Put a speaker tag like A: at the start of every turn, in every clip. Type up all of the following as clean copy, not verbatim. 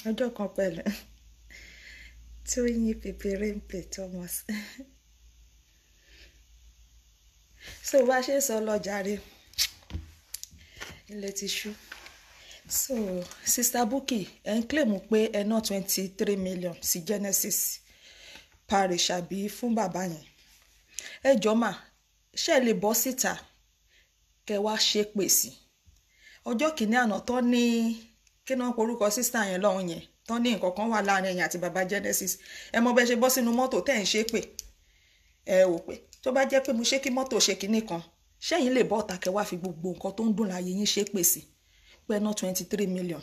A: ọjọ́ kan pẹ̀lú Tóyìn Pèpèrèǹpè Thomas. So bá ṣe sọ lọ jàre, ilẹ̀ ti ṣú. So Sister Bukky ẹ̀ ń claim pé ẹ ná 23 million sí Genesis parish àbí fún bàbá yẹn. Ẹ jọ̀ọ́ mà, ṣé lè bọ́ síta kẹ wá ṣépè sí ọjọ́ kìíní àná tó ní kí náà porúkọ sísá yẹn lọ́hùn yẹn tó ní nǹkan kan wà láàrin ẹ̀yìn àti bàbá Genesis. Ẹ mọ bẹ́ẹ̀ ṣe bọ́ sínú mọ́tò tẹ́ ń ṣépè. Ẹ ò pé tó bá jẹ́ pé mo ṣe kí mọ́tò ṣe kinní kan, ṣẹ́yìn lè bọ́ ọ̀tà kẹ wá fi gbogbo nǹkan tó ń dùn láyé yín ṣépè sí pé ná 23 million.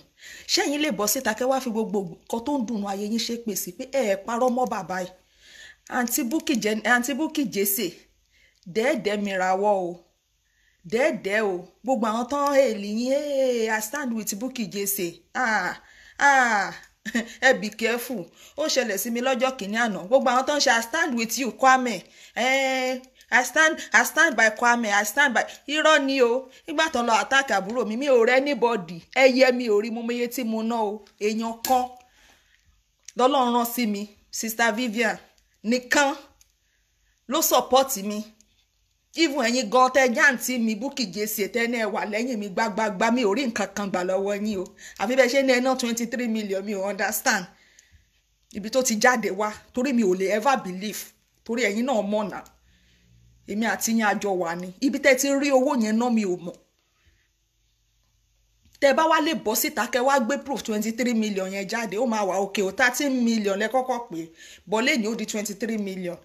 A: Ṣẹ́yìn lè bọ́ síta kẹ wá fi gbogbo nǹkan tó ń dùn láyé yín ṣépè sí pé ẹ parọ́ mọ́ bàbá yìí. Àǹtí Bukky Jesse dẹ́ẹ̀dẹ́ mìràwọ̀ o, dẹ́ẹ̀dẹ́ o, gbogbo àwọn tán èlì yín I stand with Bukky Jesse. Ẹ be careful. Ó ṣẹlẹ̀ sí mi lọ́jọ́ kìíní àná, gbogbo àwọn tán ṣe I stand with you Kwame, I stand by Kwame, I stand by. Irọ́ ni o, nígbà tán lọ attack àbúrò mi ò rẹ́ anybody, ẹyẹ mi ò rí mo meye tí mo ná o, èèyàn kan lọ́lọ́run rán sí mi, Sister Vivian nìkan ló support mi. Even ẹ̀yin gan tẹ́ jáǹtì mi Bukky Jesse tẹ́ni ẹ wà lẹ́yìn mi gbágbágbá, mi ò rí nǹkan kan gbà lọ́wọ́ yín o. Àfi bẹ́ẹ̀ ṣe ní ẹ ná 23 million, mi ò understand ibi tó ti jáde wá, torí mi ò lè ever believe, torí ẹ̀yin náà mọ̀ náà èmi àti yín àjọ wà ní ibi tẹ́ ti rí owó yẹn náà, mi ò mọ̀. Tẹ́ bá wá lè bọ́ síta kẹ́ wá gbé proof 23 million yẹn jáde, ó máa wà òkè o. 13 million lẹ kọ́kọ́ pé bọ́lé ní ó di 23 million.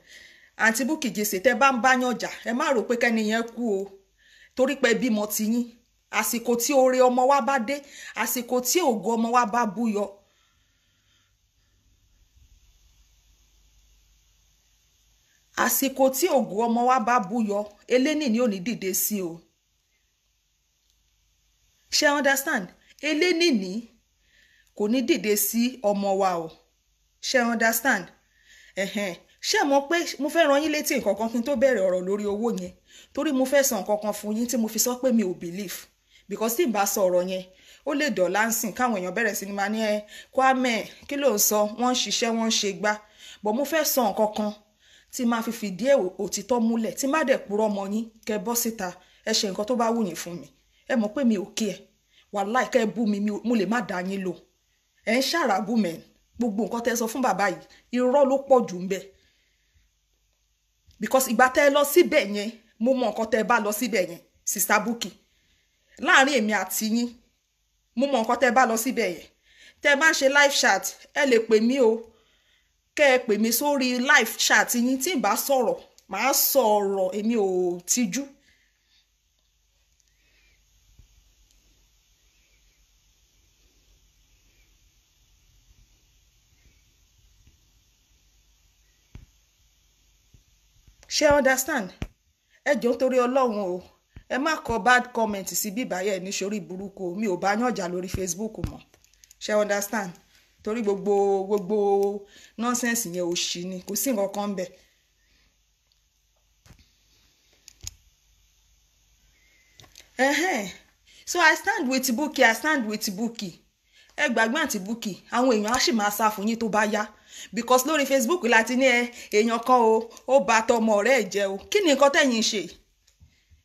A: Àǹtí Bukky Jesse tẹ́ bá ń bá yàn jà, ẹ má rò pé kẹ́ni yẹn kú o, torí pé bímọ ti yín. Àsìkò tí oore ọmọ wa bá dé, àsìkò tí ògo ọmọ wa bá búyọ, àsìkò tí ògo ọmọ wa bá búyọ, eléni ni ò ní dìde sí o. Ṣé understand? Eléni ni kò ní dìde sí ọmọ wa o. Ṣé understand? Ṣé mo pé mo fẹ́ rán yín létí nǹkan kan kí n tó bẹ̀rẹ̀ ọ̀rọ̀ lórí owó yẹn, torí mo fẹ́ sọ nǹkan kan fún yín tí mo fi sọ pé mi ò believe, because tí n bá sọ ọ̀rọ̀ yẹn ó lè dọ̀lá ń sìn káwọn èèyàn bẹ̀rẹ̀ sí ni máa ní Kwame kí ló ń sọ, wọ́n ń ṣiṣẹ́ wọ́n ń ṣe gbá. But mo fẹ́ sọ nǹkan kan tí máa fi fìdí òtítọ́ múlẹ̀, tí má dẹ̀ purọ́ mọ́ yín kẹ́ bọ́ síta ẹ ṣe nǹkan tó bá wù yín fún mi. Ẹ mọ̀ pé mi ò kí ẹ wàláì, kẹ́ bú mi mo lè má dá yín lò. Ẹ ń ṣàràbù mẹ́ gbogbo nǹkan tẹ́ sọ fún bàbá yìí irọ́ ló pọ̀ jù ń bẹ. Because ìgbà tẹ́ lọ síbẹ̀ yẹn mo mọ nǹkan tẹ́ bá lọ síbẹ̀ yẹn Sister Bukky, láàrin èmi àti yín mo mọ nǹkan tẹ́ bá lọ síbẹ̀ yẹn. Tẹ́ bá ń ṣe live chat ẹ lè pè mí o, kẹ́ ẹ pè mí sórí live chat yín, tí n bá sọ̀rọ̀ màá sọ̀rọ̀, èmi ò tijú. Ṣé understand? Ẹ jọ̀ọ́ torí Ọlọ́run o, ẹ má kọ bad comment sí bíbáyẹ̀ ní sórí burúkú, mi ò bá yàn jà lórí Facebook mọ́. Ṣé understand? Torí gbogbo nonsense yẹn ò ṣì ni, kò sí nǹkan kan bẹ́ẹ̀. So I stand with Bukky, I stand with Bukky. Ẹ gbàgbé àǹtí Bukky, àwọn èèyàn á sì máa sá fún yín tó bá yá, because lórí Facebook láti ní èèyàn kan o ó bá tọmọ ọ̀rẹ́ ẹ̀ jẹ́ o. Kí ni nǹkan tẹ̀yin ṣe?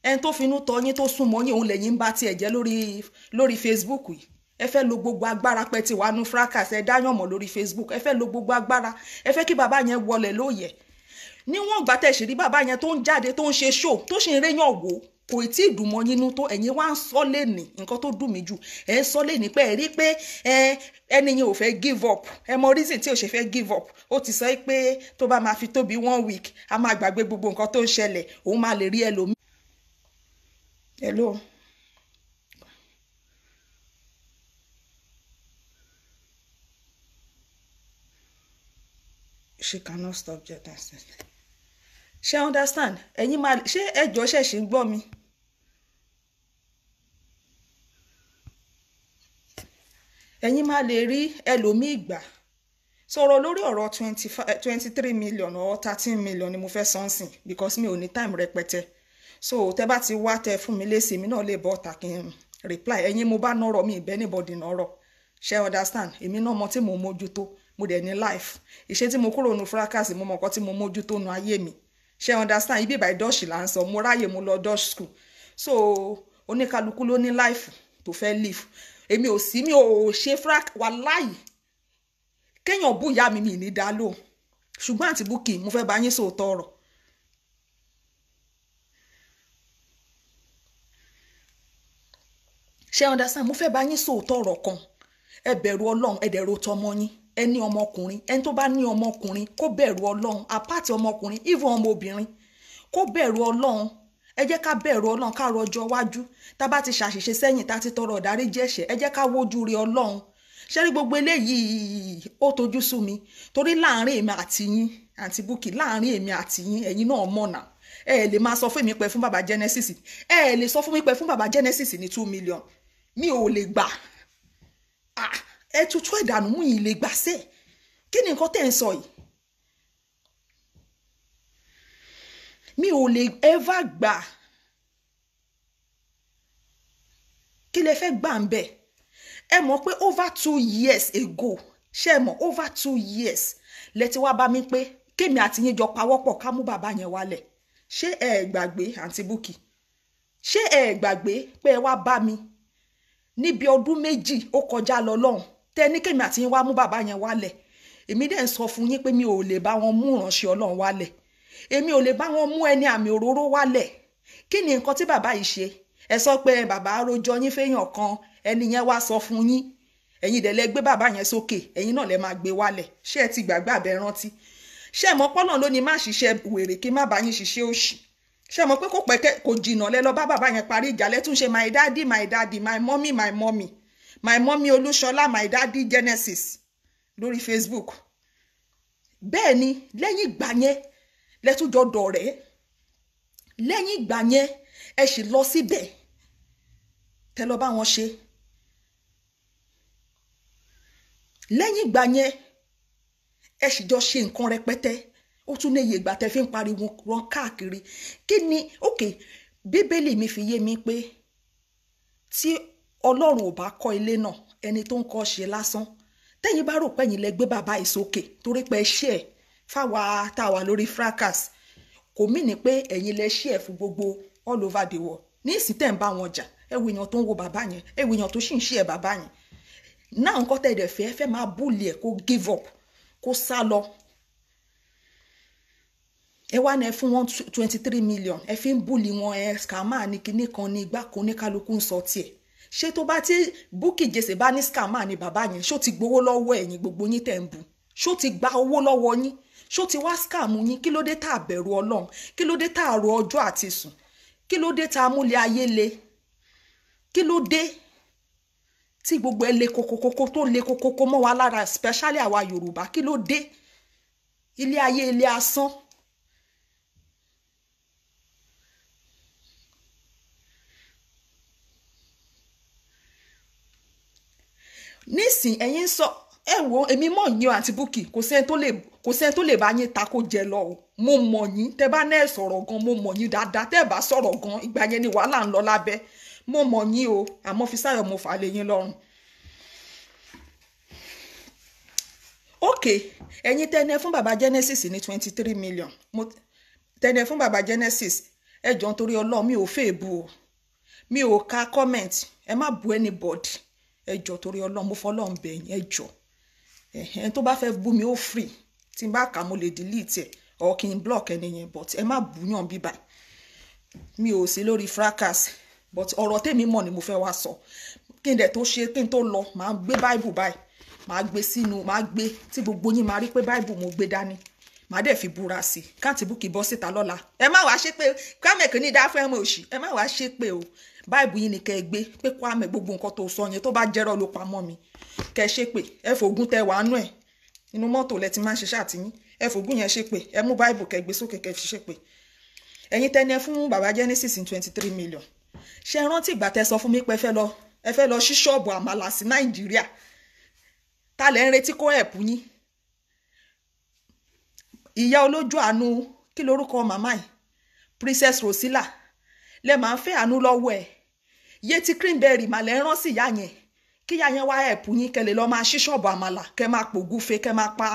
A: Ẹni tó finú tọ́ yín tó súnmọ́ yín òun lẹ́yìn ń bá tiẹ̀ jẹ́ lórí Facebook yìí. Ẹ fẹ́ lo gbogbo agbára pẹ́ tí wàá nu fracas, ẹ dáyàn mọ́ lórí Facebook. Ẹ fẹ́ lo gbogbo agbára, ẹ fẹ́ kí bàbá yẹn wọlé lóye. Níwọ̀n ìgbà tẹ̀ ṣe rí bàbá yẹn tó ń jáde tó ń ṣe show tó ṣe ń réyàn wò, kò tí ì dùn mọ́ yín nú tó, ẹ̀yin wá ń sọ lẹ́nì nǹkan tó dùn mí jù. Ẹ ń sọ lẹ́nì pé ẹ rí pé ẹni yẹn ò fẹ́ give up. Ẹ mọ reason tí ò ṣe fẹ́ give up. Ó ti sọ pé tó bá máa fi tó bí 1 week a máa gbàgbé gbogbo nǹkan tó ń ṣẹlẹ̀, òun máa lè rí ẹlòmíì. Hello. She cannot stop just ṣé understand? Ẹ̀yin máa ṣé ẹjọ́ ṣẹ̀ṣẹ̀ ń gbọ́ mi? Ẹ̀yin máa lè rí ẹlòmíì gbà. Sọ̀rọ̀ lórí ọ̀rọ̀ 23 million or 13 million ni mo fẹ́ sọ́nsìn, because mi ò ní time rẹpẹtẹ. So tẹ́ bá ti wá tẹ fún mi lésì mi náà lè bọ́ ọ̀tà kí n reply. Ẹ̀yin mo bá nọ́rọ̀ mi ìbẹ́ anybody nọ́rọ̀. ṣe understand èmi náà mọ tí mo mójútó mo dẹ̀ ní life ìṣe tí mo kúrò nu fracas mo mọ nǹkan tí mo mójútó nu ayé mi ṣe understand ibi by dutch là ń sọ mo ráyè mo lọ dutch school so oníkálukú ló ní life tó fẹ́ live èmi ò sí mi ò ṣe wàláhì kéèyàn bú ìyá mi ní dá lóhùn ṣùgbọ́n àǹtí Bukky mo fẹ́ bá yín sòótọ́ ọ̀rọ̀ ṣe understand mo fẹ́ bá yín sòótọ́ ọ̀rọ̀ kan ẹ bẹ̀rù Ọlọ́run ẹ dẹ̀ ro tọmọ yín ẹ ní ọmọkùnrin ẹni tó bá ní ọmọkùnrin kó bẹ̀rù Ọlọ́run apáàtì ọmọkùnrin even ọmọ obìnrin kó bẹ̀rù Ọlọ́run ẹ jẹ́ ká bẹ̀rù Ọlọ́run ká rọjọ́ wájú tá bá ti ṣàṣìṣe sẹ́yìn tá ti tọrọ ìdáríjì ẹ̀ṣẹ̀ ẹ jẹ́ ká wojú rí Ọlọ́run ṣé rí gbogbo eléyìí ó tojú sú mi torí láàrin èmi àti yín àǹtí Bukky láàrin èmi àti yín ẹ̀yin náà mọ̀nà ẹ lè máa sọ fún mi pé fún bàbá Genesis ẹ lè sọ fún mi pé fún bàbá Genesis ní 2 million mi ò lè gbà ẹ tutù ẹ̀dànù mú yìí lè gbà sẹ́ kí ni nǹkan tẹ́ ń sọ yìí mi ò lè ever gbà kí lẹ fẹ́ gbà ń bẹ̀ ẹ mọ̀ pé over 2 years ago ṣé ẹ mọ̀ over 2 years lẹ ti wá bá mi pé kémi àti yín jọ pawọ́pọ̀ ká mú bàbá yẹn wálẹ̀ ṣé ẹ gbàgbé àǹtí Bukky ṣé ẹ gbàgbé pé ẹ wá bá mi níbi ọdún méjì ó kọjá lọ lọ́hùn tẹ ní kémi àti yín wá mú bàbá yẹn wálẹ̀ èmi dẹ̀ ń sọ fún yín pé mi ò lè bá wọn mú ìránṣẹ́ Ọlọ́run wálẹ̀ èmi ò lè bá wọn mú ẹni àmì òróró wálẹ̀ kí ni nǹkan tí bàbá yìí ṣe ẹ sọ pé bàbá rojọ́ yín fẹ́yàn kan ẹni yẹn wá sọ fún yín ẹ̀yin dẹ̀ lẹ gbé bàbá yẹn sókè ẹ̀yin náà lẹ máa gbé wálẹ̀ ṣé ẹ ti gbàgbé àbẹ rántí ṣé ẹ mọ̀ pọ́nà ló ní má ṣiṣẹ́ wèrè kí má bá yín ṣiṣẹ́ òṣì ṣé ẹ mọ̀ pé kò pẹ́ kò jìnnà lẹ lọ bá bàbá yẹn parí ìjà lẹ́tún ṣe my daddy my mommy Olúṣọlá my daddy Genesis lórí Facebook bẹ́ẹ̀ ni lẹ́yìn ìgbà yẹn lẹ́túnjọ dọ̀rẹ́ lẹ́yìn ìgbà yẹn ẹ sì lọ síbẹ̀ tẹ lọ bá wọn ṣe lẹ́yìn ìgbà yẹn ẹ sì jọ ṣe nǹkan rẹpẹtẹ ó tún ní iye ìgbà tẹ fi ń pariwo wọn káàkiri kí ni òkè bíbélì mi fi yé mi pé tí Ọlọ́run ò bá kọ́ ilé náà ẹni tó ń kọ́ ṣe lásán tẹ́yìn bá rò pé ẹ̀yin lẹ gbé bàbá yìí sókè torí pé ẹ ṣe ẹ̀ fáwa tá a wà lórí fracas kò mí ní pé ẹ̀yin lẹ ṣe ẹ̀ fún gbogbo all over the world ní ìsìn tẹ́ ń bá wọn jà ẹ wo èèyàn tó ń wo bàbá yẹn ẹ wo èèyàn tó sì ń ṣe ẹ̀ bàbá yẹn náà nǹkan tẹ́ ẹ̀dẹ̀ fẹ́ máa búlì ẹ̀ kó give up kó sá lọ ẹ wá ní ẹ fún wọn 23 million ẹ fi ń búlì wọn ẹ scammer ní kinní kan ní igbá kan ní kálukú ń sọ tiẹ̀ ṣé tó bá tí Bukky Jesse bá ní scammer ní bàbá yẹn ṣó ti gbowó lọ́wọ́ ẹ̀yin gbogbo yín tẹ̀ ń bù ṣó ti gba owó lọ́wọ́ yín ṣó ti wá scam yín kí ló dé tá a bẹ̀rù Ọlọ́run kí ló dé tá a ro ọjọ́ àti sùn kí ló dé tá a múlẹ̀ ayé le kí ló dé tí gbogbo ẹ le kokokoko tó le kokoko mọ́ wa lára especially àwa Yorùbá kí ló dé ilé ayé ilé asán nísìn ẹ̀yin sọ ẹ wo èmi mọ̀ yín o àǹtí Bukky kò sẹ́ni tó lè bá yín ta kó jẹ lọ o mo mọ̀ yín tẹ́ bá náà sọ̀rọ̀ gan mo mọ̀ yín dáadáa tẹ́ bá sọ̀rọ̀ gan ìgbà yẹn ni wàhálà ń lọ lábẹ́ mo mọ̀ yín o àmọ́ Fisáyọ̀ mo fà lé yín lọ́rùn. ok ẹ̀yin tẹ́nẹ fún bàbá Genesis ní 23 million tẹ́nẹ fún bàbá Genesis ẹ jọ̀ọ́ nítorí Ọlọ́run mi ò fẹ́ bu o mi ò ka comment ẹ má bu anybody ẹ jọ̀ọ́ torí Ọlọ́run mo fọlọ́run bẹ̀ yín ẹ jọ̀ọ́ ẹn tó bá fẹ́ bú mi ó free tí n bá kà mo lè delete ẹ or kí n block ẹni yẹn but ẹ má búyàn bí báyìí mi ò sí lórí fracas but ọ̀rọ̀ tèmi mọ̀ ni mo fẹ́ wá sọ kí n dẹ̀ tó ṣe kí n tó lọ màá gbé bible báyìí màá gbé sínú màá gbé tí gbogbo yín máa rí pé bible mo gbé dání màá dẹ̀ fi búra sí káàtì Bukky bọ́ síta lọ́la ẹ má wàá ṣe pé kámẹ́kì ní dá fẹ́ mọ̀ òṣì ẹ má wàá ṣe pé o báìbù yìí ni kẹ́ ẹ gbé pé Kwame gbogbo nǹkan tó sọ yẹn tó bá jẹ́rọ̀ ló pamọ́ mi kẹ́ ẹ ṣe pé ẹ fògùn tẹ wàá nú ẹ̀ inú mọ́tò lẹ ti máa ń ṣe ṣàtìyín ẹ fògùn yẹn ṣe pé ẹ mú báìbù kẹ́ ẹ gbé sókè kẹ́ ẹ fi ṣe pé ẹ̀yin tẹ́ni ẹ fún bàbá Genesis ní 23 million ṣe rántí ìgbà tẹ́ sọ fún mi pé ẹ fẹ́ lọ ṣí ṣọ́ọ̀bù àmàlà sí Nàìjíríà ta lẹ́ ń retí kó ẹ̀pù yín ìyá olójú àánú kí lorúkọ màmá yìí Princess Rosila lẹ máa ń fẹ́ àánú lọ́wọ́ ẹ̀ Yẹtí Greenberry mà lẹ́ ń rán sí ìyá yẹn kíyà yẹn wá help yín kẹ́lẹ́ lọ máa ṣí ṣọ́ọ̀bù àmàlà kẹ́ máa pògúfe kẹ́ máa pa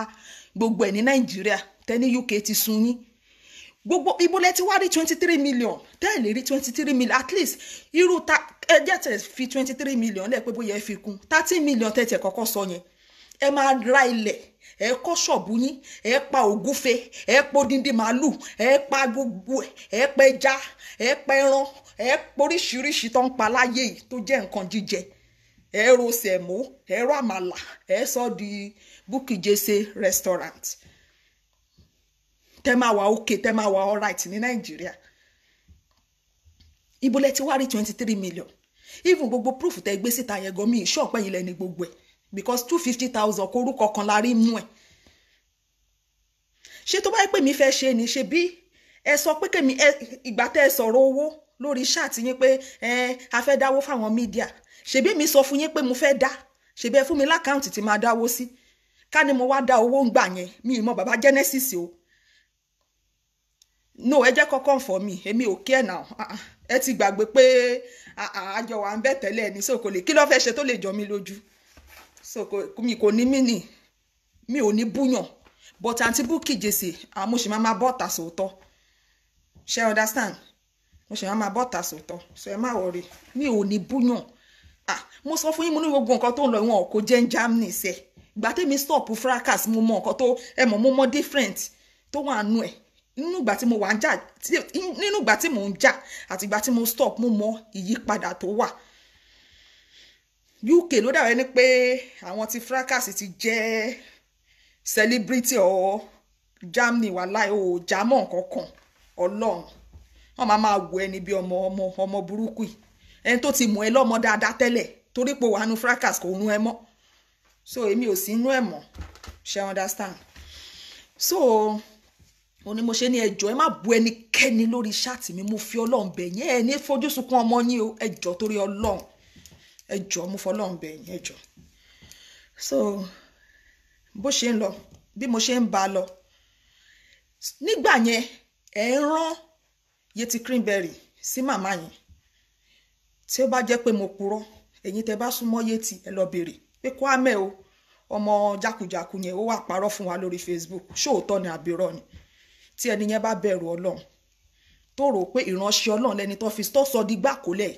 A: gbogbo ẹ̀ ní Nàìjíríà tẹ́ni UK ti sun yín gbogbo ibo lẹ ti wá rí 23 million tẹ́ lè rí 23 million at least irú ta ẹjẹ́ tẹ̀ fi 23 million lẹ́ pé bóyá ẹ fi kún 30 million tẹ̀ kọ́kọ́ sọ yẹn ẹ máa ra ilẹ̀ ẹ kọ́ ṣọ́ọ̀bù yín ẹ pa ògúfe ẹ po díndín màálù ẹ pa gbogbo ẹ pa ẹja ẹ pa ẹran ẹ poríṣiríṣi tó ń pa láyé yìí tó jẹ́ nǹkan jíjẹ ẹ ro sẹ̀mó ẹ ro àmàlà ẹ sọ di Bukky Jesse restaurant tẹ́ máa wà okay tẹ́ máa wà alright ní Nàìjíríà ibo lẹ ti wá rí 23 million even gbogbo proof tẹ́ gbé síta yẹn gan mi ìṣọ̀pẹ́ yìí lẹ́ni gbogbo ẹ̀ because 250,000 korúkọ kan la rí mú ẹ̀ ṣé tó bá yẹ pé mi fẹ́ ṣe ni ṣe bí ẹ sọ pé kèmi ìgbà tẹ́ ẹ sọ̀rọ̀ owó lórí ṣáàtì yín pé a fẹ́ dáwó fáwọn mídíà ṣebí mi sọ fún yín pé mo fẹ́ dá ṣebí ẹ fún mi lákàùntì tí máa dáwó sí ká ní mo wá dá owó ń gbà yẹn mi ì mọ bàbá Genesis o no ẹ jẹ́ kọ́kọ́ fọ́ mi èmi ò kí ẹ̀ náà ẹ ti gbàgbé pé àjọ wa ń bẹ̀ tẹ́lẹ̀ ní so kò lè kí ló fẹ́ ṣe tó lè jọ mi lójú so mi kò ní mí nì mi ò ní búyàn but àǹtí Bukky Jesse mo sì máa bọ́ta sòótọ́ ṣe understand mo sì máa bọ́ta sòótọ́ so ẹ má wọrí mi ò ní búyàn mo sọ fún yín mo ní gbogbo nǹkan tó ń lọ ìwọ̀n kò jẹ́ ń Germany ṣe ìgbà tẹ́mi stop fracas mo mọ nǹkan tó ẹ mọ̀ mo mọ different tó wà nù ẹ̀ nínú ìgbà tí mo wà ń jà nínú ìgbà tí mò ń jà àti ìgbà tí mo stop mo mọ ìyípadà tó wà UK ló dàbẹ́ ni pé àwọn tí fracas ti jẹ́ celebrity or Germany wà láì o jámọ́ nǹkan kan Ọlọ́run wọ́n máa wo ẹni bí ọmọ burúkú yìí ẹni tó ti mọ̀ ẹ́ lọ́mọ dáadáa tẹ́lẹ̀ torí pé wà nù fracas kò rún ẹ mọ́ so èmi ò sí inú ẹ̀ mọ́ ṣe understand so ó ní mo ṣe ní ẹjọ́ ẹ má bu ẹnikẹ́ni lórí ṣáàtì mi mo fi Ọlọ́run bẹ̀ yín ẹ ní fojú sunkún ọmọ yín o ẹjọ́ torí Ọlọ́run ẹjọ́ mo fọlọ́run bẹ̀ yín ẹjọ́ so bó ṣe ń lọ bí mo ṣe ń bá lọ nígbà yẹn ẹ ń rán Yẹtí Greenberry sí màmá yẹn tí ó bá jẹ́ pé mo purọ́ ẹ̀yin tẹ́ bá súnmọ́ Yẹtí ẹ lọ béèrè pé Kwame o ọmọ jákujàku yẹn ó wà parọ́ fún wa lórí Facebook ṣóòótọ́ ni àbírọ́ ni tí ẹni yẹn bá bẹ̀rù Ọlọ́run tó rò pé ìránṣẹ́ Ọlọ́run lẹni tó fi tó sọ di gbàkólẹ̀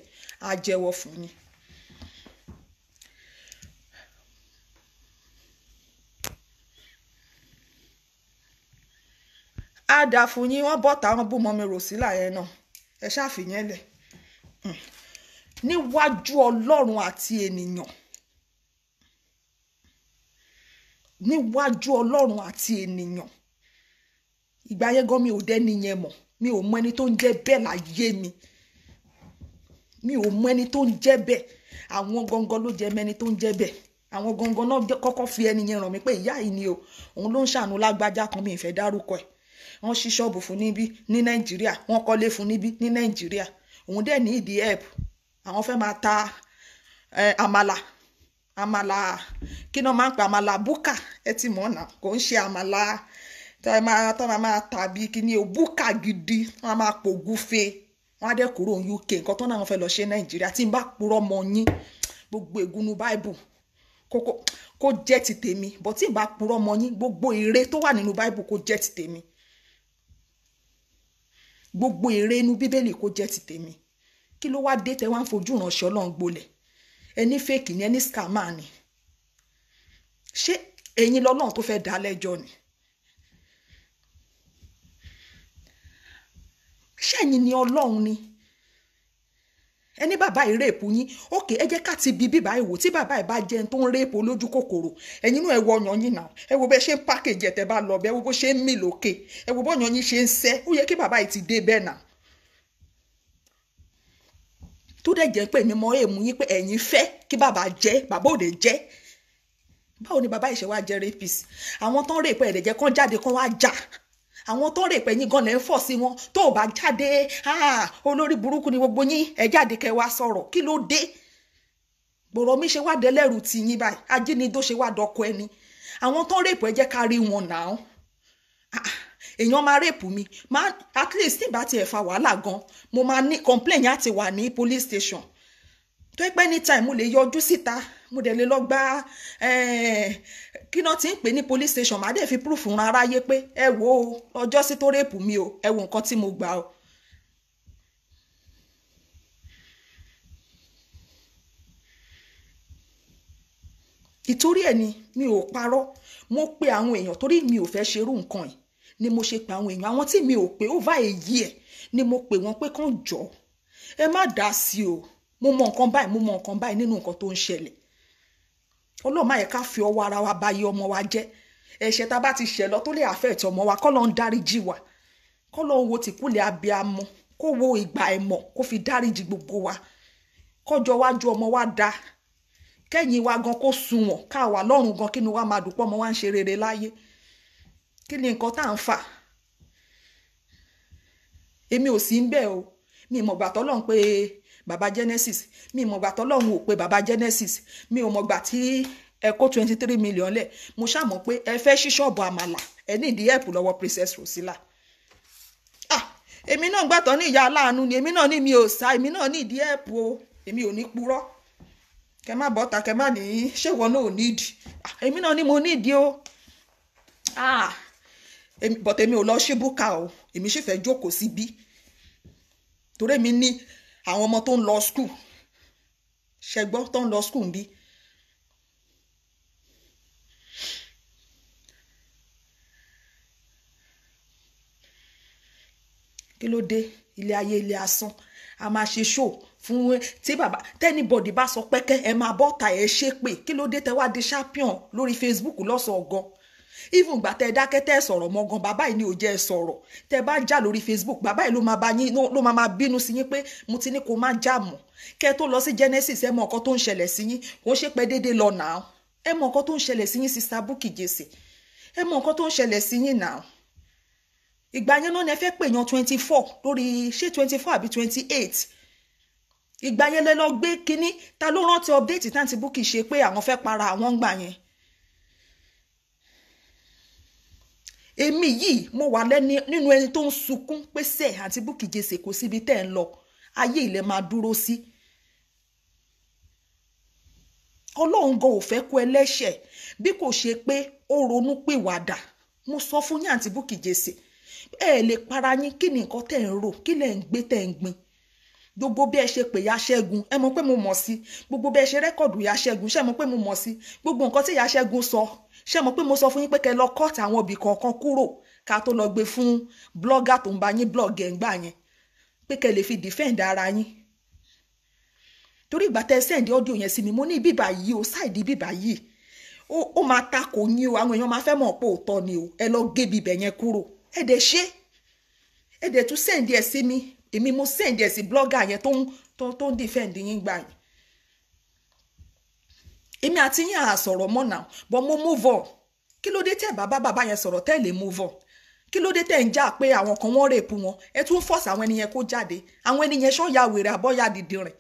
A: á jẹ́wọ́ fún yín. á dà fún yín wọ́n bọ́ta wọn bú mọ́ mi rò sílà yẹn náà ẹ ṣàfihàn lẹ̀ níwájú Ọlọ́run àti ènìyàn níwájú Ọlọ́run àti ènìyàn ìgbà yẹn gan mi ò dẹ́ni yẹn mọ̀ mi ò mọ ẹni tó ń jẹ́ bẹ́ẹ̀ láyé mi ò mọ ẹni tó ń jẹ́ bẹ́ẹ̀ àwọn gangan ló jẹ́ mẹ́ni tó ń jẹ́ bẹ́ẹ̀ àwọn gangan náà kọ́kọ́ fi ẹni yẹn ràn mí pé ìyá yìí ni o òun ló ń ṣàánú lágbájá kan mi ìfẹ́ dárúkọ ẹ̀ wọ́n ṣí ṣọ́ọ̀bù fún níbí ní Nàìjíríà wọ́n kọ́lé fún níbí ní Nàìjíríà òun dẹ̀ ní ìdí help àwọn fẹ́ máa ta àmàlà kí náà máa ń pa àmàlà búkà ẹ ti mọ̀ náà kò ń ṣe àmàlà tó máa tàbí kí ni o búkà gidi wọ́n máa pògúfe wọ́n á dẹ̀ kúrò UK nǹkan tó náà wọ́n fẹ́ lọ ṣe Nàìjíríà tí n bá purọ́ mọ́ yín gbogbo ègúnú Bible kó jẹ́ ti tèmi bọ́ tí n bá purọ́ mọ́ yín gbogbo ère tó wà nínú Bible kó jẹ́ ti tèmi gbogbo ère inú Bíbélì kó jẹ́ ti tèmi kí ló wá dé tẹ́ wá ń fojú ìránṣẹ́ Ọlọ́run gbolẹ̀ ẹni fake ni ẹni scammer ni ṣé ẹ̀yin lọ́lọ́run tó fẹ́ dá lẹ́jọ́ ni ṣé ẹ̀yin ni Ọlọ́run ni ẹni bàbá yìí rèépù yín ókè ẹ jẹ́ ká ti bí bíbá ìwò tí bàbá yìí bá jẹun tó ń rèépù lójú kòkòrò ẹ̀yin náà ẹ wo ọyàn yín náà ẹ wo bẹ́ẹ̀ ṣe ń pákéjì ẹ̀ tẹ́ bá lọ bẹ́ẹ̀ ẹ wo bó ṣe ń mì lókè ẹ wo bó ọyàn yín ṣe ń sẹ́ ó yẹ kí bàbá yìí ti dé bẹ́ẹ̀ náà tó dẹ̀ jẹ́ pé mi mọ èèmù yín pé ẹ̀yin fẹ́ kí bàbá jẹ́ bàbá òde jẹ́ báwo ni bàbá yìí ṣe wá jẹ́ rapist àwọn tó ń rèépù ẹ̀dẹ̀ jẹ́ kán jáde kán wá jà àwọn tó ń rèépù ẹ̀yin gan lẹ́ ń fọ̀ sí wọn tó o bá jáde olórí burúkú ni gbogbo yín ẹ jáde kẹ́ wá sọ̀rọ̀ kí ló dé gbọ̀rọ̀ mi ṣe wá dẹ́lẹ́rù tì yín báyìí ajínigbó ṣe wá dọkọ ẹni àwọn tó ń rèépù ẹ jẹ́ ká rí wọn náà èèyàn máa rèpù mi at least tí bá tiẹ̀ fa wàhálà gan mo máa ní complain yẹn àti wà ní police station tó pẹ́ ní time mo lè yọjú síta mo dẹ̀ lè lọ gba kí náà ti ń pè ní police station màá dẹ̀ fi proof ran aráyé pé ẹ wo ọjọ́ sí tó rèpù mi o ẹ wo nǹkan tí mo gbà o. ìtorí ẹ̀ ni mi ò parọ́ mo pe àwọn èèyàn torí mi ò fẹ́ ṣerú nǹkan yìí ni mo ṣe pe àwọn èèyàn àwọn tí mi ò pé over a year ni mo pè wọ́n pé kàn jọ ẹ má dá sí o mo mọ nǹkan báyìí nínú nǹkan tó ń ṣẹlẹ̀ Ọlọ́run má yẹ ká fi ọwọ́ ara wa bá yé ọmọ wa jẹ́ ẹ̀ṣẹ̀ tá bá ti ṣẹ̀ lọ tó lè affect ọmọ wa kọ́ ló ń dáríjì wa kọ́ ló ń wo tìkúlẹ̀ abiyamọ kó wo ìgbà ẹ̀mọ́ kó fi dáríjì gbogbo wa kọjọ wájú ọmọ wa dá kẹ́yìn wa gan kó sunwọ̀n ká wà lọ́rùn gan kí ni wa máa dùpọ̀ ọmọ wa ń ṣe rere láyé kí ni nǹkan tá à ń fà èmi ò sí ń bẹ̀ o mi mọ̀gbà tọ́lọ́run pé baba Genesis mi mọ̀gbà tọ́lọ́run ò pé baba Genesis mi ò mọ̀gbà tí ẹ kó 23 million lẹ̀ mo ṣàmọ̀ pé ẹ fẹ́ ṣí ṣọ́ọ̀bù àmàlà ẹ ní ìdí ẹ̀pù lọ́wọ́ Princess Rosila èmi náà gbàtọ́ ní ìyá aláàánú ni èmi náà ní mi ò sá èmi náà ní ìdí ẹ̀pù o èmi ò ní purọ́ kẹ má bọ́ta kẹ má ní ṣéwọ náà ò nídìí èmi náà ní mo nídìí o but èmi ò lọ ṣí búkà o èmi sì fẹ́ jókòó síbí torí èmi ní àwọn ọmọ tó ń lọ school ṣẹgbọ́n tó ń lọ school ń bí kí ló dé ilé ayé ilé asán a máa ṣe show fún tí bàbá tẹ́nibọ̀dì bá sọ pẹ́kẹ́ ẹ máa bọ́ta ẹ ṣe pé kí ló dé tẹ́ wá di champion lórí Facebook lọ́sọ̀ọ́ gan even gbà tẹ́ dákẹ́ tẹ́ sọ̀rọ̀ mọ́ gan bàbá yìí ni ò jẹ́ sọ̀rọ̀ tẹ́ bá jà lórí Facebook bàbá yìí ló máa bínú sí yín pé mo ti ní kó má jà mọ́ kẹ́ tó lọ sí Genesis ẹ mọ nǹkan tó ń ṣẹlẹ̀ sí yín kò ṣe pé déédéé lọ nà á ẹ mọ nǹkan tó ń ṣẹlẹ̀ sí yín Sister Bukky Jesse ẹ mọ nǹkan tó ń ṣẹlẹ̀ sí yín nà á ìgbà yẹn náà ni ẹ fẹ́ pè yan 24 lórí ṣé 24 àbí 28 ìgbà yẹn lẹ lọ gbé kínní ta ló rántí update tàǹtí Bukky ṣe pé àwọn fẹ́ para àwọn gbà yẹn èmi yìí mo wà lẹ́ni nínú ẹni tó ń sunkún pé sẹ́ àǹtí Bukky Jesse kò síbi tẹ́ ń lọ ayé ilẹ̀ máa dúró sí Ọlọ́run gan ò fẹ́ kó ẹlẹ́ṣẹ̀ bí kò ṣe pé ó ronú pìwàdà mo sọ fún yín àǹtí Bukky Jesse ẹ lè para yín kí ni nǹkan tẹ́ ń rò kí lẹ̀ ń gbé tẹ́ ń gbin gbogbo bí ẹ ṣe pè ya Ṣẹ́gun ẹ mọ̀ pé mo mọ̀ sí gbogbo bí ẹ ṣe rẹ́kọ̀dù ya Ṣẹ́gun ṣé mọ̀ pé mo mọ̀ sí gbogbo nǹkan tí ya Ṣẹ́gun sọ ṣé mọ̀ pé mo sọ fún yín pé kẹ́ lọ kọ́ọ̀tì àwọn òbí kọ̀ọ̀kan kúrò ká tó lọ gbé fún blọ́gà tó ń bá yín blọ́ọ̀gì ẹ̀ ń gbà yẹn pé kẹ́ lè fi defend ara yín torí ìgbà tẹ́ sẹ́ǹdì ọ́díò yẹn sí mi mo ní bíbà yìí o ṣáìdì bíbà yìí ó máa takò yín o àwọn èèyàn máa fẹ́ mọ̀ pé òótọ́ ni o ẹ lọ gé bíbẹ̀ yẹn kúrò ẹ dẹ̀ ṣe ẹ dẹ̀ tún sẹ́ǹdì ẹ̀ sí mi èmi mo sẹ́ǹdì ẹ̀ sí blọ́gà yẹn tó ń defend yín gbà yín èmi àti yín à sọ̀rọ̀ mọ́ náà but mo move on kí ló dé tẹ́ bàbá yẹn sọ̀rọ̀ tẹ́ lè move on kí ló dé tẹ́ ń jà pé àwọn kan wọ́n rèpù wọn ẹ tún force àwọn ẹni yẹn kó jáde àwọn ẹni yẹn ṣọ́ ya wèrè àbọ̀yà dìdìrìn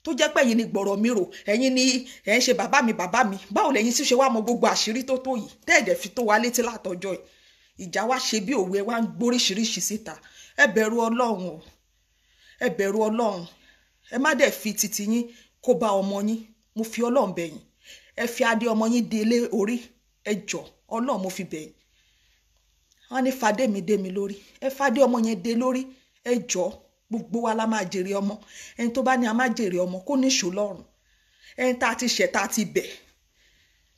A: tó jẹ́ pé ẹ̀yin ni gbọ̀rọ̀ mi rò ẹ̀yin ni ẹ̀ ń ṣe bàbá mi báwo lẹ́yìn sì ṣe wá mọ gbogbo àṣírí tó tó yìí tẹ́ ẹ̀dẹ̀ fi tó wa létí látọjọ́ yìí ìjà wa ṣe bí òwe wa ń gbóríṣiríṣi síta ẹ bẹ̀rù Ọlọ́run o ẹ bẹ̀rù Ọlọ́run ẹ má dẹ̀ fi titi yín kó bá ọmọ yín mo fi Ọlọ́run bẹ̀ yín ẹ fi adé ọmọ yín délé orí ẹ jọ̀ọ́ Ọlọ́run mo fi bẹ̀ yín wọ́n ní fadé mi dé mi lórí ẹ fadé ọmọ yẹn dé lórí ẹ jọ̀ọ́ gbogbo wa la máa jèrè ọmọ ẹni tó bá ní a máa jèrè ọmọ kó níṣó lọ́rùn ẹni tá a ti ṣẹ̀ tá a ti bẹ̀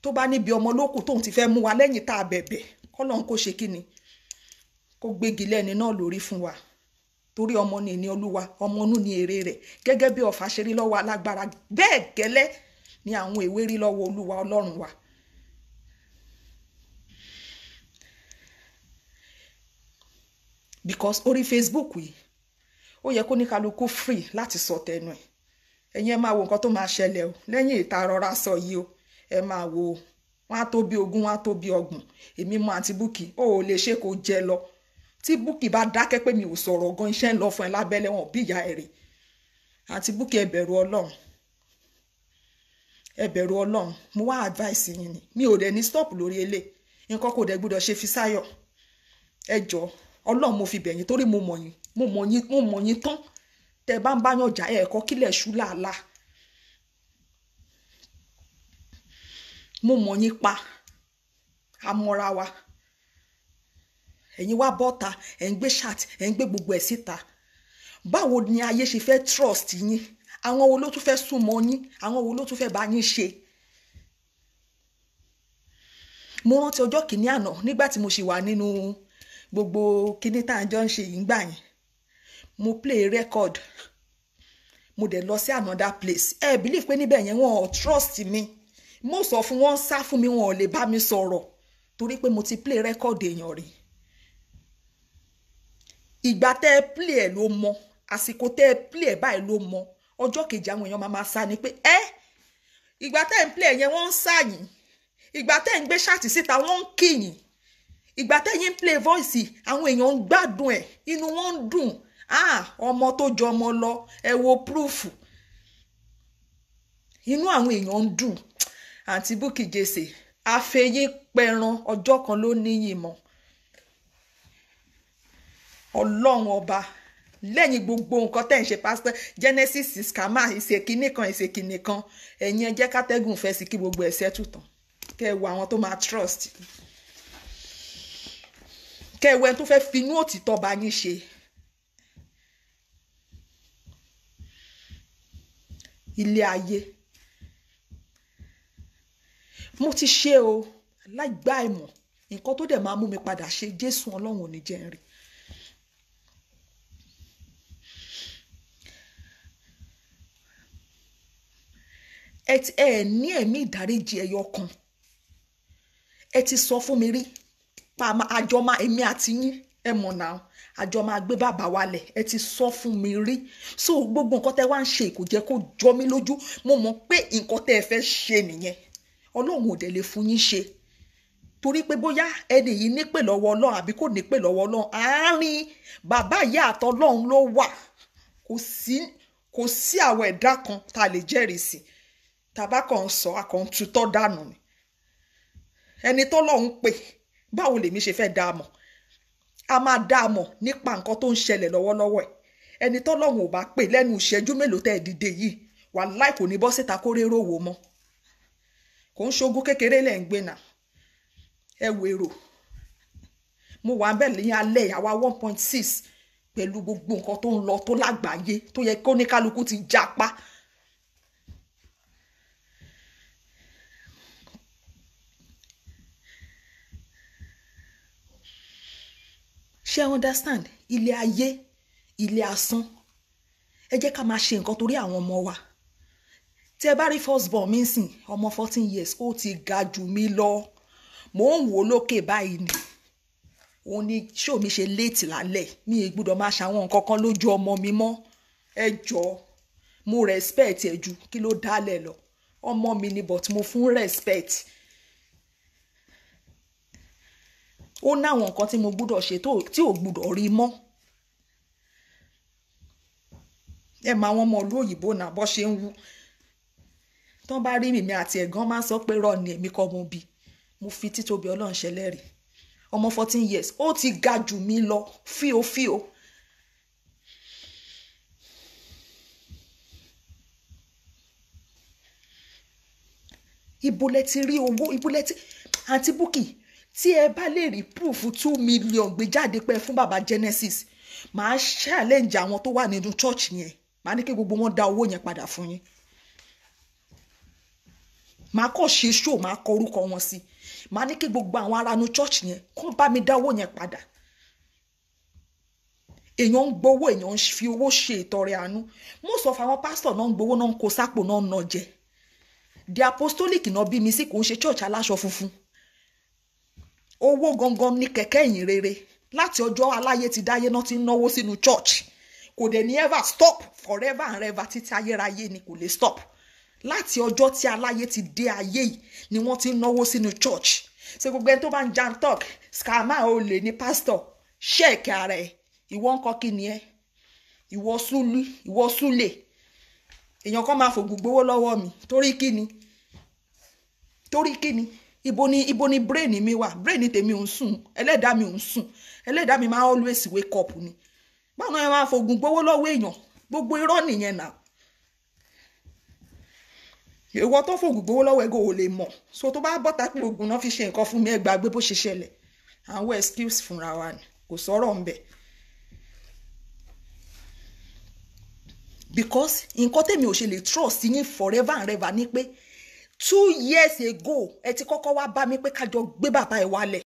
A: tó bá níbi ọmọ lókù tóun ti fẹ́ mú wa lẹ́yìn tá a bẹ̀bẹ̀ kọ́lọ́run kó ṣe kí ni kó gbégi lẹ́ni náà lórí fún wa torí ọmọ ni ìní Olúwa ọmọ inú ni èrè rẹ̀ gẹ́gẹ́ bí ọ̀fà ṣe rí lọ́wọ́ alágbára bẹ́ẹ̀ gẹ́lẹ́ ni àwọn èwe rí lọ́wọ́ Olúwa Ọlọ́run wa. Because orí Facebook yìí ó yẹ kó ní kálukú free láti sọ tẹnu ẹ̀ ẹ̀yin ẹ máa wo nǹkan tó máa ṣẹlẹ̀ o lẹ́yìn ìta rọra sọ yìí o ẹ máa wo wọn á tó bí 20 wọn á tó bí 30 èmi mọ àǹtí Bukky ó lè ṣe kó jẹ lọ tí Bukky bá dákẹ́ pé mi ò sọ̀rọ̀ gan iṣẹ́ ń lọ fún ẹ lábẹ́lẹ̀ wọn bí ìyá ẹ̀ rè àǹtí Bukky ẹ bẹ̀rù Ọlọ́run ẹ bẹ̀rù Ọlọ́run mo wá advice yín ni mi ò dẹ̀ ní stop lórí ilé nǹkan kò dẹ̀ gbọ́dọ̀ ṣe fi sáyọ̀ ẹ jọ̀ọ́ Ọlọ́run mo fi bẹ̀ yín torí mo mọ̀ yín tán tẹ́ bá ń báyàn jà ẹ̀kọ́ kílẹ̀ ṣú làálàá mo mọ̀ yín pa amọ́ra wa ẹ̀yin wá bọ́ta ẹ̀ ń gbé chat ẹ̀ ń gbé gbogbo ẹ̀ síta báwo ni ayé ṣe fẹ́ trust yín àwọn wo ló tún fẹ́ súnmọ́ yín àwọn wo ló tún fẹ́ bá yín ṣe. mo rántí ọjọ́ kìíní àná nígbà tí mo ṣì wà nínú gbogbo kíní tá à ń jọ ń ṣe yìí gbà yẹn mo play record mo dẹ̀ lọ sí another place believe pé níbẹ̀ yẹn wọn ò trust mi mo sọ fún wọn sá fún mi wọn ò lè bá mi sọ̀rọ̀ torí pé mo ti play record èèyàn rí ìgbà tẹ́ ẹ play ẹ̀ ló mọ àsìkò tẹ́ ẹ play ẹ̀ báyìí ló mọ ọjọ́ kejì àwọn èèyàn máa sá ni pé ìgbà tẹ́ ẹ ń play ẹ̀ yẹn wọ́n ń sá yín ìgbà tẹ́ ẹ ń gbé ṣáàtì síta wọ́n ń kí yín ìgbà tẹ́ yín ń play voice àwọn èèyàn ń gbádùn ẹ̀ inú wọn ń dùn ọmọ tó jọ ọmọ lọ ẹ wo proof inú àwọn èèyàn ń dùn àǹtí Bukky Jesse àfẹyín pẹran ọjọ́ kan ló níyìn mọ́ ọlọ́run ọba lẹ́yìn gbogbo nǹkan tẹ́ ń ṣe pásítọ̀ Genesis scammer ìṣèkínní kan ẹ̀yin ẹ jẹ́ kátẹ́gùn fẹ́ sí kí gbogbo ẹ̀ ṣẹ́tù tán kẹ́ ẹ wo àwọn tó máa trust kẹ́ ẹ wo ẹni tó fẹ́ finú òtítọ́ bá yín ṣe. ilé ayé mo ti ṣe o láìgbà ìmọ̀ nǹkan tó dẹ̀ máa mú mi padà ṣe Jésù ọlọ́run ò ní jẹ́ n rí. ẹ ní ẹ̀mí ìdáríjì ẹyọ kan ẹ ti sọ fún mi rí pa àjọ máa èmi àti yín ẹ mọ̀ náà àjọ máa gbé bàbá wálẹ̀ ẹ ti sọ fún mi rí so gbogbo nǹkan tẹ́ wá ń ṣe kò jẹ́ kó jọ mí lójú mo mọ̀ pé nǹkan tẹ́ ẹ fẹ́ ṣe nìyẹn ọlọ́run ò dẹ̀ lè fún yín ṣe torí pé bóyá ẹni yìí nípè lọ́wọ́ ọlọ́run àbí kò nípè lọ́wọ́ ọlọ́run àárín bàbá ìyá àtọlọ́run ló wà kò sí àwọn ẹ̀dá kan tá a lè jẹ́rìí sí tàbá kan ń sọ akàn tutọ́ dànù ni ẹni tọ́lọ́run pè báwo lèmi ṣe fẹ́ dá a mọ̀ a máa dá a mọ̀ nípa nǹkan tó ń ṣẹlẹ̀ lọ́wọ́lọ́wọ́ ẹ̀ ẹni tọ́lọ́run ò bá pè lẹ́nu ìṣẹ́jú mélòó tẹ́ ẹ dìde yìí wàláì kò ní bọ́ síta kó rérò wò mọ́ kò ń ṣogún kékeré lẹ́ ń gbé náà ẹ wèrò mo wà ń bẹ̀ lẹ́yìn alẹ́ àwa 1.6 pẹ̀lú gbogbo nǹkan tó ń lọ tó lágbàáyé tó yẹ kó ní kálukú ti jápa. ṣé ẹ understand ilé ayé ilé asán ẹ jẹ́ ká máa ṣe nǹkan torí àwọn ọmọ wa tí ẹ bá rí first born mi sìn ọmọ 14 years ó ti ga jù mí lọ mò ń wò lókè báyìí ni òun ni ṣó mi ṣe léètì lálẹ́ mi ì gbọ́dọ̀ máa ṣàwọn nǹkan kan lójú ọmọ mi mọ́ ẹ jọ̀ọ́ mo respect ẹ ju kí ló dálẹ̀ lọ ọmọ mi ni but mo fún respect ó náwọn nǹkan tí mo gbọ́dọ̀ ṣe tí ò gbọ́dọ̀ rí mọ́ ẹ máa wọn mọ ìlú òyìnbó náà bó ṣe ń wú tán bá rí mi àti ẹ̀gán máa ń sọ pé rọ ni èmi kọ́ mo bí mo fi títóbi ọlọ́run ṣẹlẹ́rìí ọmọ 14 years ó ti ga jù mí lọ fíofío ibo lẹ ti rí owó ibo lẹ ti àǹtí Bukky tí ẹ bá lè rí proof 2 million gbé jáde pé fún bàbá Genesis màá challenge àwọn tó wà nínú church yẹn màá ní kí gbogbo wọn dá owó yẹn padà fún yín màá kọ́ ṣe show màá kọ orúkọ wọn sí màá ní kí gbogbo àwọn ará inú church yẹn kó bá mi dá owó yẹn padà èèyàn ń gbowó èèyàn ń fi owó ṣe ìtọrẹ àánú most of àwọn pastor náà ń gbowó náà ń kó sápò náà ń ná jẹ the apostolic náà bí mi sí kò ń ṣe church aláṣọ funfun owó gangan ní kẹ̀kẹ́ ìyìn rere láti ọjọ́ aláyé ti dáyé náà ti ń náwó sínú church kò dẹ̀ ní ever stop forever and ever títí ayérayé ni kò lè stop láti ọjọ́ tí aláyé ti dé ayé yìí ni wọ́n ti ń náwó sínú church ṣe gbogbo ẹni tó bá ń jan talk scammer olè ní pastor ṣẹ́ẹ̀kì ara ẹ̀ ìwọ ń kọ́ kí ni ẹ ìwọ súlè èèyàn kan máa fògùn gbowó lọ́wọ́ mi torí kí ni ibo ni brain mi wà brain tèmi ò ń sùn ẹlẹ́dàá mi ò ń sùn ẹlẹ́dàá mi máa always wake up ni báwọn ẹ máa fògùn gbowó lọ́wọ́ èèyàn gbogbo irọ́ nìyẹn náà ìwọ tó fògùn gbowó lọ́wọ́ ẹ̀gọ́ ò lè mọ̀ so tó bá bọ́ta pé oògùn náà fi ṣe nǹkan fún mi ẹ gbàgbé bó ṣe ṣẹlẹ̀ àwọn excuse fúnra wa ni kò sọ̀rọ̀ ń bẹ̀. because nǹkan tèmi ò ṣe lè trust yín forever and ever ni pé 2 years ago ẹ ti kọ́kọ́ wá bá mi pé kájọ gbé bàbá ẹ wálẹ̀